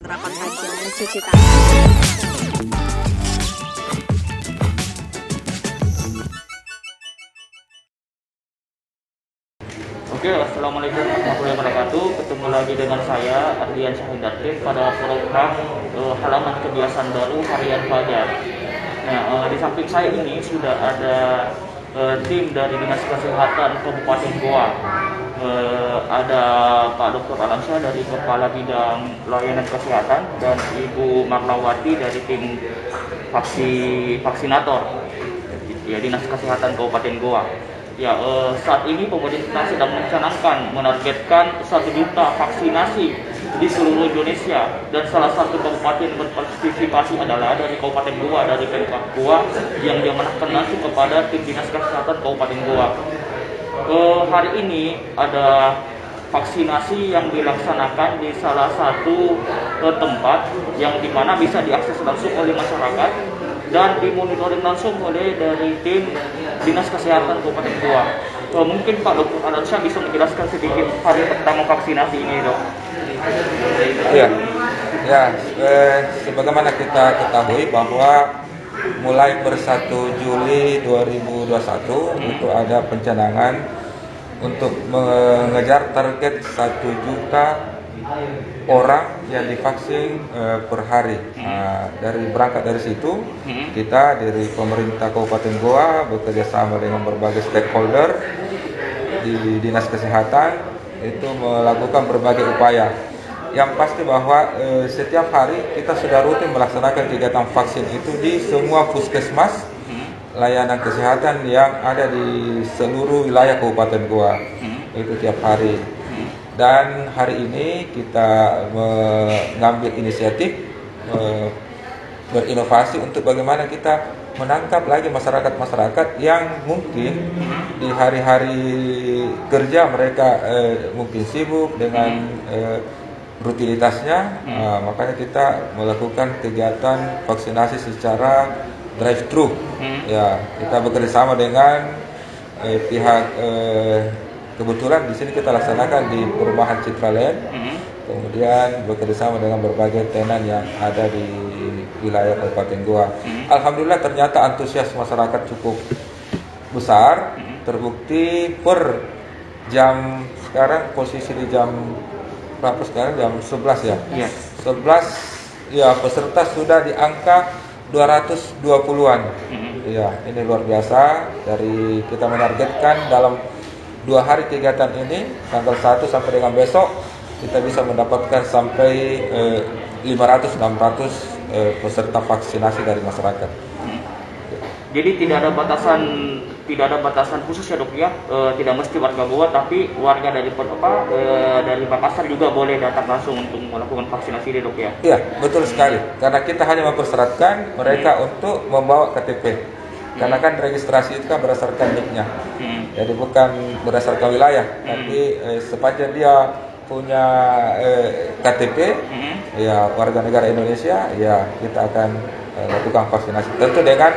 Penerapan kajian mencuci tangan. Oke, assalamualaikum warahmatullahi wabarakatuh. Ketemu lagi dengan saya Ardian Syahidatin pada program halaman kebiasaan baru harian Fajar. Nah, di samping saya ini sudah ada tim dari Dinas Kesehatan Kabupaten Goa. Ada Pak Dr. Alamsyah dari Kepala Bidang Layanan Kesehatan dan Ibu Marlawati dari tim vaksinator ya Dinas Kesehatan Kabupaten Goa. Ya, saat ini pemerintah sedang menargetkan 1 juta vaksinasi di seluruh Indonesia dan salah satu kabupaten yang berpartisipasi adalah dari Kabupaten Goa, dari Pemkab Goa yang diamanahkan langsung kepada tim Dinas Kesehatan Kabupaten Goa. Hari ini ada vaksinasi yang dilaksanakan di salah satu tempat yang dimana bisa diakses langsung oleh masyarakat dan dimonitoring langsung oleh dari tim Dinas Kesehatan Kabupaten Goa. Mungkin Pak Dr. Alamsyah bisa menjelaskan sedikit hari pertama vaksinasi ini, Dok. Ya, sebagaimana kita ketahui bahwa mulai per 1 Juli 2021 itu ada pencanangan untuk mengejar target 1 juta orang yang divaksin per hari. Berangkat dari situ, kita dari pemerintah Kabupaten Goa bekerja sama dengan berbagai stakeholder di Dinas Kesehatan itu melakukan berbagai upaya. Yang pasti bahwa setiap hari kita sudah rutin melaksanakan kegiatan vaksin itu di semua puskesmas layanan kesehatan yang ada di seluruh wilayah Kabupaten Goa. Itu tiap hari. Dan hari ini kita mengambil inisiatif berinovasi untuk bagaimana kita menangkap lagi masyarakat-masyarakat yang mungkin di hari-hari kerja mereka mungkin sibuk dengan rutinitasnya, makanya kita melakukan kegiatan vaksinasi secara drive-thru. Ya, kita bekerjasama dengan pihak kebetulan di sini kita laksanakan di perumahan Citraland, kemudian bekerjasama dengan berbagai tenan yang ada di wilayah Kabupaten Goa. Alhamdulillah ternyata antusias masyarakat cukup besar, terbukti per jam sekarang posisi di jam berapa sekarang? Jam 11 ya? Iya. 11 ya, peserta sudah di angka 220-an. Ya, ini luar biasa. Dari kita menargetkan dalam 2 hari kegiatan ini, tanggal 1 sampai dengan besok, kita bisa mendapatkan sampai 500-600 peserta vaksinasi dari masyarakat. Jadi tidak ada batasan khusus ya, Dok ya. Tidak mesti warga Goa, tapi warga dari dari Makassar juga boleh datang langsung untuk melakukan vaksinasi ini, Dok ya. Iya, betul sekali. Karena kita hanya mempersyaratkan mereka untuk membawa KTP. Karena kan registrasi itu kan berdasarkan NIK-nya. Jadi bukan berdasarkan wilayah, tapi sepanjang dia punya KTP, ya warga negara Indonesia, ya kita akan lakukan vaksinasi. Tentu dengan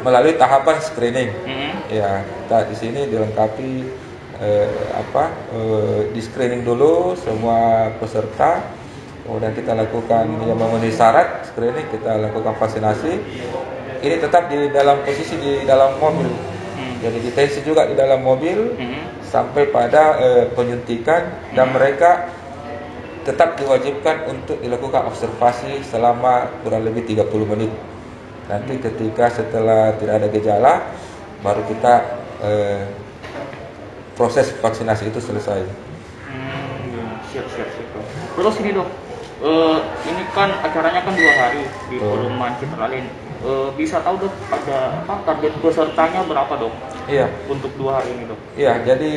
melalui tahapan screening. Ya, kita di sini dilengkapi di screening dulu semua peserta. Kemudian kita lakukan yang memenuhi syarat screening, kita lakukan vaksinasi. Ini tetap di dalam posisi di dalam mobil. Jadi detensi juga di dalam mobil sampai pada penyuntikan, dan mereka tetap diwajibkan untuk dilakukan observasi selama kurang lebih 30 menit. Nanti ketika setelah tidak ada gejala, baru kita proses vaksinasi itu selesai. Siap. Terus ini, Dok, ini kan acaranya kan 2 hari di perumahan Citraland. Bisa tahu, Dok, ada target pesertanya berapa, Dok? Iya. Untuk 2 hari ini, Dok. Iya, jadi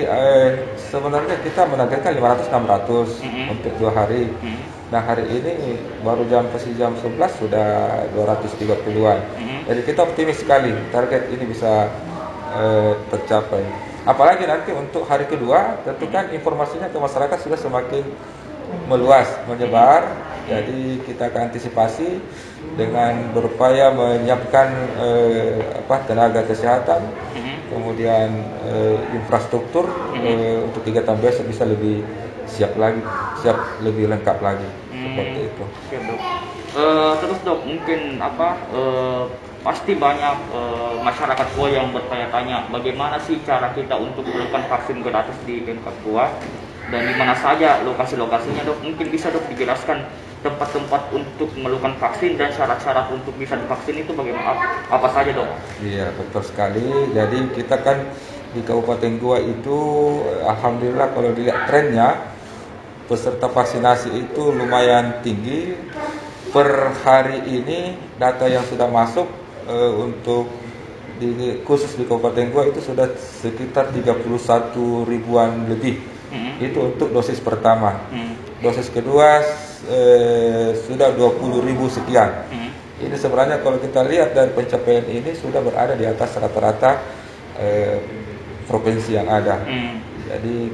sebenarnya kita menargetkan 500-600 untuk 2 hari. Nah, hari ini baru posisi jam 11 sudah 230-an. Jadi kita optimis sekali target ini bisa tercapai. Apalagi nanti untuk hari kedua, tentu kan informasinya ke masyarakat sudah semakin meluas, menyebar. Jadi kita akan antisipasi dengan berupaya menyiapkan tenaga kesehatan, kemudian infrastruktur untuk kegiatan besok bisa lebih siap lebih lengkap lagi. seperti itu. Oke, Dok. Terus Dok, mungkin pasti banyak masyarakat Goa yang bertanya-tanya bagaimana sih cara kita untuk melakukan vaksin gratis di Pemkab Goa dan di mana saja lokasi-lokasinya, Dok. Mungkin bisa Dok dijelaskan tempat-tempat untuk melakukan vaksin dan syarat-syarat untuk bisa divaksin itu bagaimana, apa saja, Dok? Iya, betul sekali. Jadi kita kan di Kabupaten Goa itu alhamdulillah kalau dilihat trennya peserta vaksinasi itu lumayan tinggi. Per hari ini data yang sudah masuk untuk khusus di Kabupaten Goa itu sudah sekitar 31 ribuan lebih. Itu untuk dosis pertama. Dosis kedua sudah 20 ribu sekian. Ini sebenarnya kalau kita lihat dari pencapaian ini sudah berada di atas rata-rata provinsi yang ada. Jadi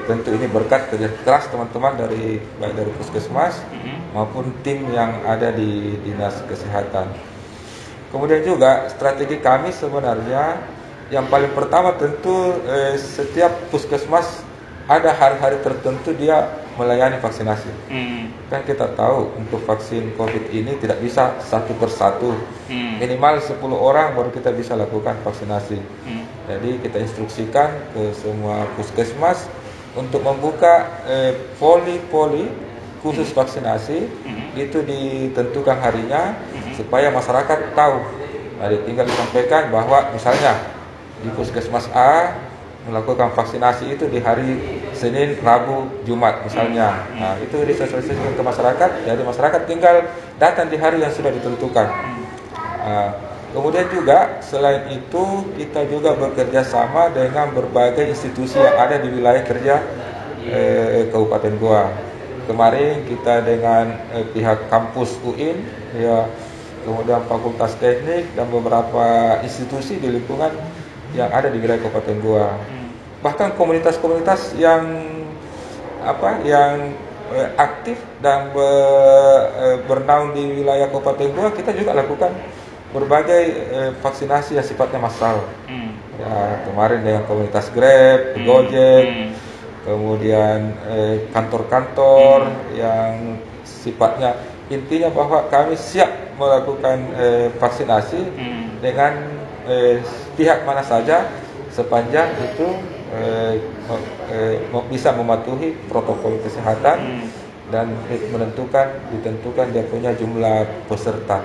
tentu ini berkat kerja keras teman-teman baik dari puskesmas maupun tim yang ada di dinas kesehatan. Kemudian juga strategi kami sebenarnya yang paling pertama tentu setiap puskesmas ada hari-hari tertentu dia melayani vaksinasi. Kan kita tahu untuk vaksin COVID ini tidak bisa satu persatu, minimal 10 orang baru kita bisa lakukan vaksinasi. Jadi kita instruksikan ke semua puskesmas untuk membuka poli-poli khusus vaksinasi, itu ditentukan harinya supaya masyarakat tahu. Jadi tinggal disampaikan bahwa misalnya di puskesmas A melakukan vaksinasi itu di hari Senin, Rabu, Jumat misalnya. Nah, itu disosialisasikan ke masyarakat. Jadi masyarakat tinggal datang di hari yang sudah ditentukan. Kemudian juga selain itu kita juga bekerja sama dengan berbagai institusi yang ada di wilayah kerja Kabupaten Goa. Kemarin kita dengan pihak kampus UIN, ya, kemudian Fakultas Teknik dan beberapa institusi di lingkungan yang ada di wilayah Kabupaten Goa. Bahkan komunitas-komunitas yang aktif dan bernaung di wilayah Kabupaten Goa, kita juga lakukan berbagai vaksinasi yang sifatnya massal. Ya, kemarin dengan komunitas Grab, Gojek, kemudian kantor-kantor yang sifatnya, intinya bahwa kami siap melakukan vaksinasi dengan pihak mana saja sepanjang itu bisa mematuhi protokol kesehatan dan ditentukan dia punya jumlah peserta.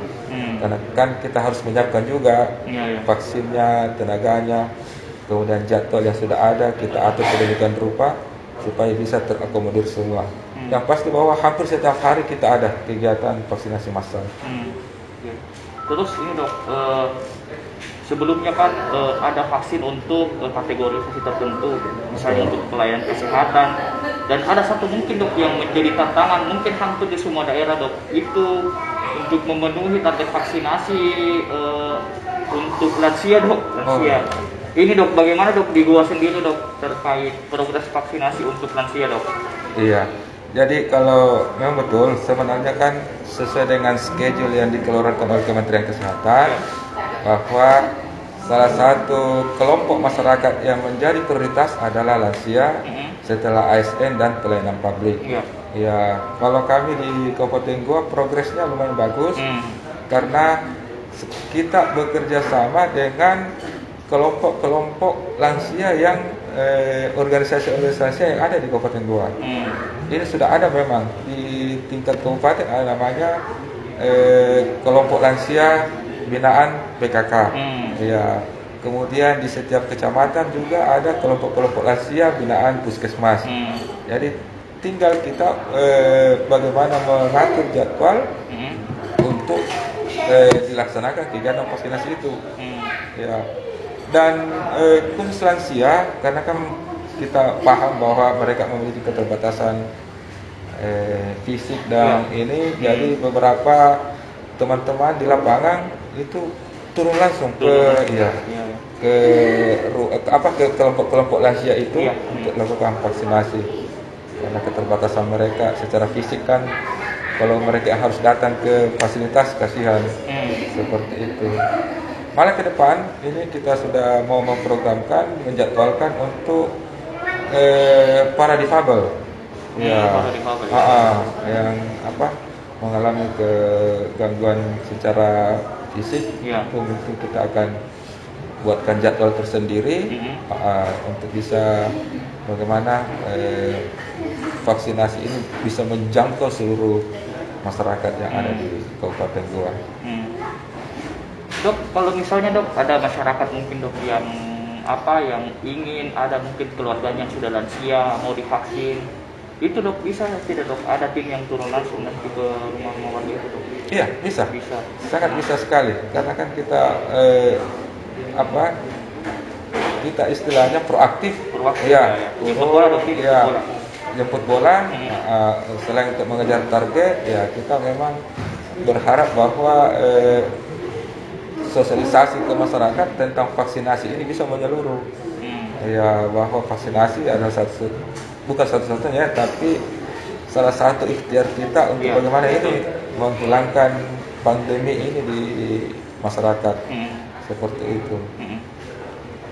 Karena kan kita harus menyiapkan juga vaksinnya, tenaganya, kemudian jadwal yang sudah ada kita atur sedemikian rupa supaya bisa terakomodir semua. Yang pasti bahwa hampir setiap hari kita ada kegiatan vaksinasi massal. Terus ini Dok, sebelumnya kan ada vaksin untuk kategorisasi tertentu, misalnya untuk pelayanan kesehatan, dan ada satu mungkin Dok yang menjadi tantangan, mungkin hampir di semua daerah Dok, itu untuk memenuhi target vaksinasi untuk lansia Dok, lansia. Ini Dok, bagaimana Dok di Goa sendiri Dok terkait progres vaksinasi untuk lansia Dok? Iya. Jadi kalau memang betul, sebenarnya kan sesuai dengan schedule yang dikeluarkan oleh Kementerian Kesehatan, bahwa salah satu kelompok masyarakat yang menjadi prioritas adalah lansia, setelah ASN dan pelayanan publik. Ya, kalau kami di Kabupaten Goa progresnya lumayan bagus, karena kita bekerja sama dengan kelompok-kelompok lansia yang organisasi-organisasi yang ada di Kabupaten Goa. Ini sudah ada memang di tingkat kabupaten, ada namanya kelompok lansia binaan PKK. Ya, kemudian di setiap kecamatan juga ada kelompok-kelompok lansia binaan puskesmas. Jadi tinggal kita bagaimana mengatur jadwal untuk dilaksanakan kegiatan vaksinasi itu. Ya. Dan khusus lansia, karena kan kita paham bahwa mereka memiliki keterbatasan fisik dan ini, jadi beberapa teman-teman di lapangan itu turun langsung ke kelompok-kelompok lansia itu untuk melakukan vaksinasi, karena keterbatasan mereka secara fisik kan, kalau mereka harus datang ke fasilitas kasihan seperti itu. Malah ke depan ini kita sudah mau memprogramkan, menjadwalkan untuk para difabel. ya, baru difabel ya. yang mengalami kegangguan secara fisik, Ya. itu mungkin kita akan buatkan jadwal tersendiri untuk bisa bagaimana vaksinasi ini bisa menjangkau seluruh masyarakat yang ada di Kabupaten Goa. Dok, kalau misalnya dok ada masyarakat mungkin dok yang ingin, ada mungkin keluarganya yang sudah lansia mau divaksin, itu dok bisa tidak dok? Ada tim yang turun langsung nanti ke rumah warga itu dok? Iya, bisa. Bisa. Sangat bisa sekali. Karena kan kita kita istilahnya proaktif. Ya, Jemput bola dok, jemput bola. Jemput bola. Selain untuk mengejar target, ya kita memang berharap bahwa sosialisasi ke masyarakat tentang vaksinasi ini bisa menyeluruh. Ya, bahwa vaksinasi adalah bukan satu-satunya, tapi salah satu ikhtiar kita untuk bagaimana ini menghilangkan pandemi ini di masyarakat. Seperti itu.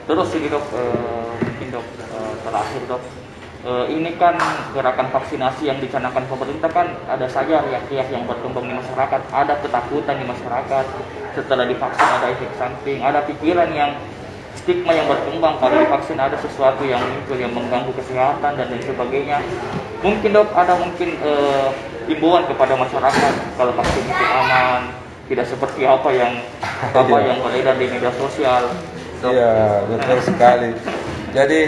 Terus ini dok, mungkin dok terakhir dok, ini kan gerakan vaksinasi yang dicanangkan pemerintah kan ada saja riak-riak yang berkembang di masyarakat, ada ketakutan di masyarakat setelah divaksin, ada efek samping, ada pikiran yang stigma yang berkembang kalau divaksin ada sesuatu yang muncul yang mengganggu kesehatan dan lain sebagainya. Mungkin dok ada himbauan kepada masyarakat kalau vaksin itu aman, tidak seperti apa yang beredar di media sosial. Iya, betul sekali. Jadi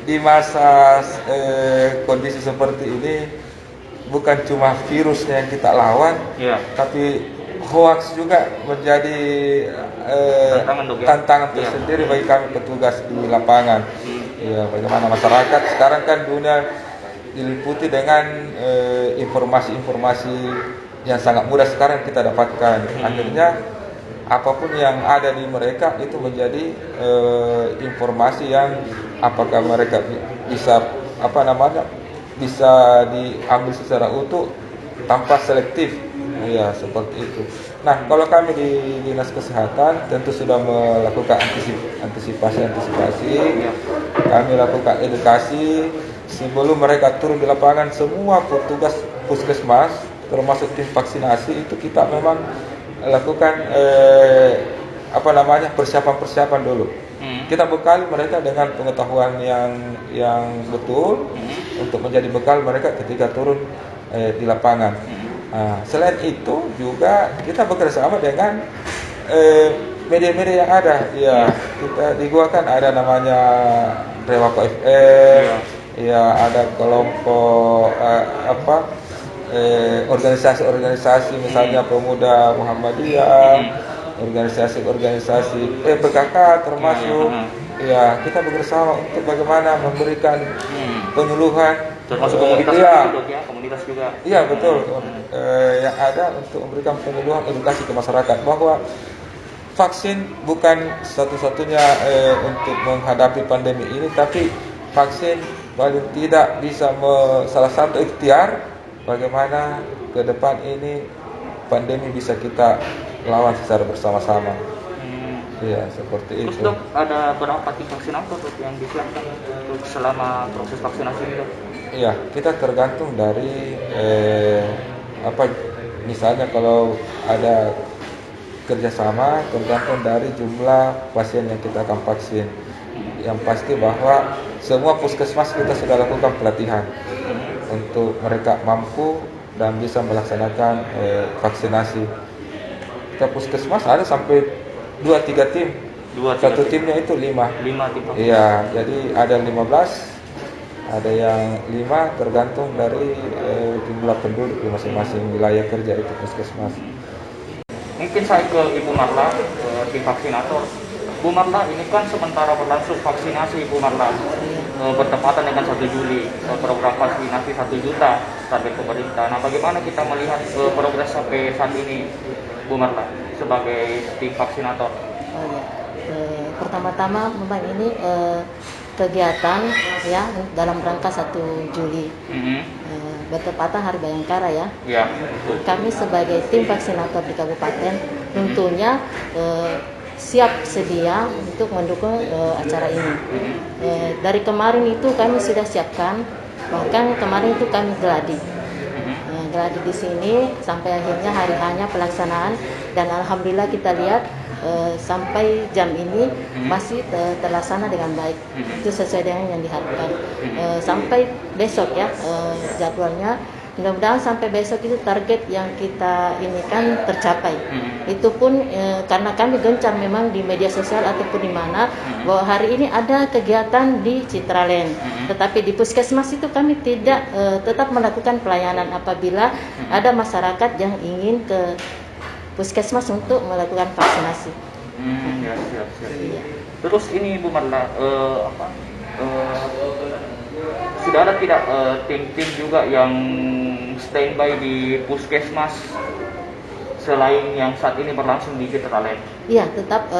di masa kondisi seperti ini bukan cuma virusnya yang kita lawan, tapi hoax juga menjadi tantangan tersendiri bagi kami petugas di lapangan. Ya, bagaimana masyarakat sekarang kan dunia diliputi dengan informasi-informasi yang sangat mudah sekarang kita dapatkan. Akhirnya apapun yang ada di mereka itu menjadi informasi yang apakah mereka bisa bisa diambil secara utuh tanpa selektif. Ya, seperti itu. Nah, kalau kami di Dinas Kesehatan tentu sudah melakukan antisipasi. Kami lakukan edukasi sebelum mereka turun di lapangan. Semua petugas puskesmas termasuk tim vaksinasi itu kita memang lakukan persiapan dulu. Kita bekali mereka dengan pengetahuan yang betul untuk menjadi bekal mereka ketika turun di lapangan. Selain itu juga kita bekerjasama dengan media-media yang ada. Ya, kita di Goa kan ada namanya Rewako FM, ya ada kelompok organisasi-organisasi misalnya Pemuda Muhammadiyah, organisasi PKK termasuk. Ya, kita bekerjasama untuk bagaimana memberikan penyuluhan termasuk komunitas juga. Iya, betul. Yang ada untuk memberikan penyuluhan edukasi ke masyarakat bahwa vaksin bukan satu-satunya untuk menghadapi pandemi ini, tapi vaksin paling tidak bisa salah satu ikhtiar bagaimana ke depan ini pandemi bisa kita lawan secara bersama-sama. Iya, seperti itu. Terus dok, ada berapa tim vaksinator yang disiapkan untuk selama proses vaksinasi ini dok? Iya, kita tergantung dari misalnya kalau ada kerjasama tergantung dari jumlah pasien yang kita akan vaksin. Yang pasti bahwa semua puskesmas kita sudah lakukan pelatihan untuk mereka mampu dan bisa melaksanakan vaksinasi. Kita puskesmas ada sampai 2-3 tim. Satu timnya itu 5 tim. Iya, jadi ada 15, ada yang 5 tergantung dari jumlah penduduk di masing-masing wilayah kerja itu puskesmas. Mungkin saya ke Ibu Marla, tim vaksinator. Bu Marla, ini kan sementara berlangsung vaksinasi Bu Marla, bertepatan dengan 1 Juli, program vaksinasi 1 juta target pemerintah. Nah, bagaimana kita melihat progres sampai saat ini Bu Marla sebagai tim vaksinator? Pertama-tama memang ini kegiatan ya dalam rangka 1 Juli. Bertepatan Hari Bayangkara ya. Kami sebagai tim vaksinator di kabupaten tentunya siap sedia untuk mendukung acara ini. Dari kemarin itu kami sudah siapkan Bahkan kemarin itu kami gladi. Gladi di sini sampai akhirnya hari hanya pelaksanaan, dan alhamdulillah kita lihat sampai jam ini masih terlaksana dengan baik. Itu sesuai dengan yang diharapkan. Sampai besok ya jadwalnya, mudah-mudahan sampai besok itu target yang kita ini kan tercapai. Itu pun karena kami gencar memang di media sosial ataupun di mana bahwa hari ini ada kegiatan di Citraland, tetapi di puskesmas itu kami tidak tetap melakukan pelayanan apabila ada masyarakat yang ingin ke puskesmas untuk melakukan vaksinasi. Ya, siap. Iya. Terus ini Bu Marla, sudah ada tidak tim-tim juga yang standby di puskesmas selain yang saat ini berlangsung di Citraland? Iya, tetap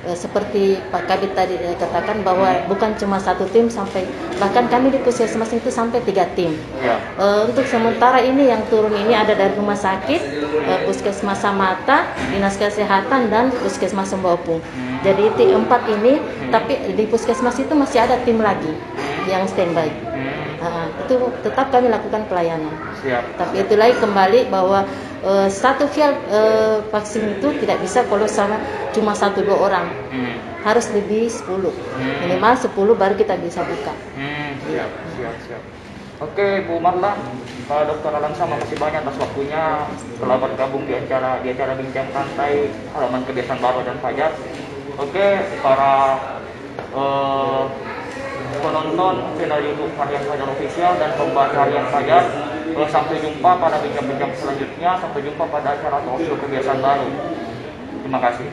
seperti Pak Kabit tadi katakan bahwa bukan cuma satu tim, sampai bahkan kami di puskesmas itu sampai 3 tim. Ya. Untuk sementara ini yang turun ini ada dari rumah sakit, puskesmas Samata, dinas kesehatan, dan puskesmas Sembawapung. Jadi tim 4 ini, tapi di puskesmas itu masih ada tim lagi yang standby. Itu tetap kami lakukan pelayanan. Siap. Tapi itu lagi kembali bahwa satu vial vaksin itu tidak bisa kalau sama cuma 1-2 orang. Harus lebih 10. Minimal 10 baru kita bisa buka. Siap. Oke, Bu Marla, Pak Dr. Alamsa, makasih banyak atas waktunya telah bergabung di acara Bincang Santai halaman Kebiasaan Baru dan Fajar. Oke, para penonton channel YouTube Harian Fajar Official dan pembaca Harian Fajar, sampai jumpa pada bincang-bincang selanjutnya. Sampai jumpa pada acara Talkshow Kebiasaan Baru. Terima kasih.